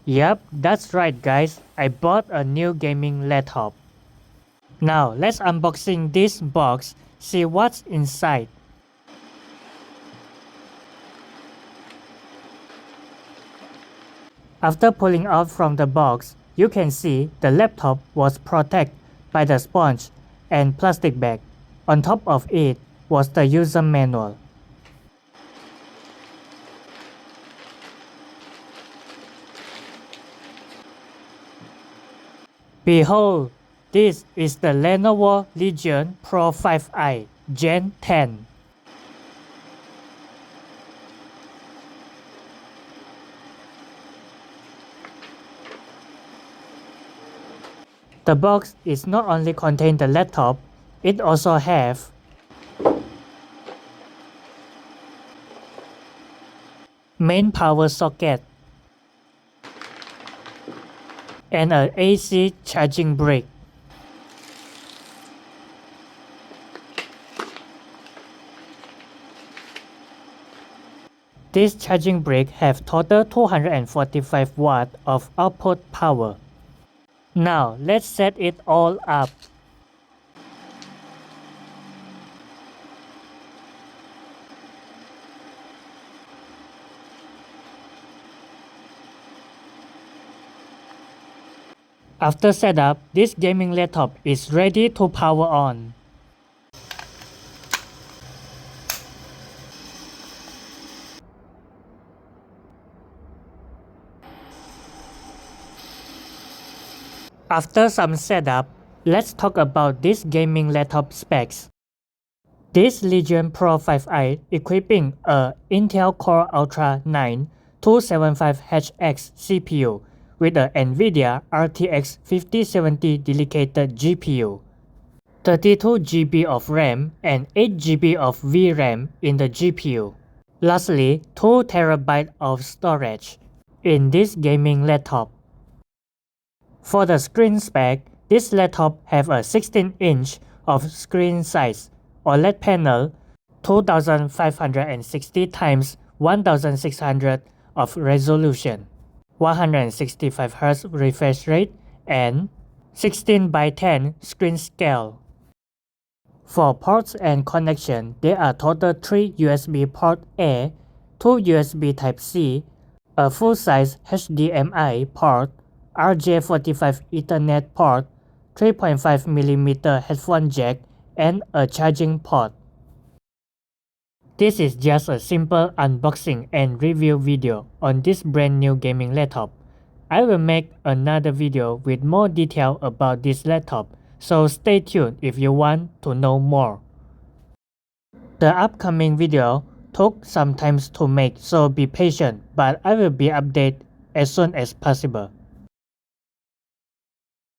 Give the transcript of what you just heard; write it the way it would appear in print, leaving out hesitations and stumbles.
Yep, that's right guys, I bought a new gaming laptop. Now let's unboxing this box, see what's inside. After pulling out from the box, you can see the laptop was protected by the sponge and plastic bag. On top of it was the user manual. Behold, this is the Lenovo Legion Pro 5i Gen 10. The box is not only contain the laptop, it also have main power socket and an AC charging brick. This charging brick have total 245 watt of output power. Now let's set it all up. After setup, this gaming laptop is ready to power on. After some setup, let's talk about this gaming laptop specs. This Legion Pro 5i equipping a Intel Core Ultra 9 275HX CPU with a NVIDIA RTX 5070 dedicated GPU, 32GB of RAM and 8GB of VRAM in the GPU. Lastly, 2TB of storage in this gaming laptop. For the screen spec, this laptop have a 16-inch of screen size, OLED panel, 2560 x 1600 of resolution, 165Hz refresh rate, and 16:10 screen scale. For ports and connection, there are total 3 USB port A, 2 USB Type-C, a full-size HDMI port, RJ45 Ethernet port, 3.5mm headphone jack, and a charging port. This is just a simple unboxing and review video on this brand new gaming laptop. I will make another video with more detail about this laptop, so stay tuned if you want to know more. The upcoming video took some time to make, so be patient, but I will be updated as soon as possible.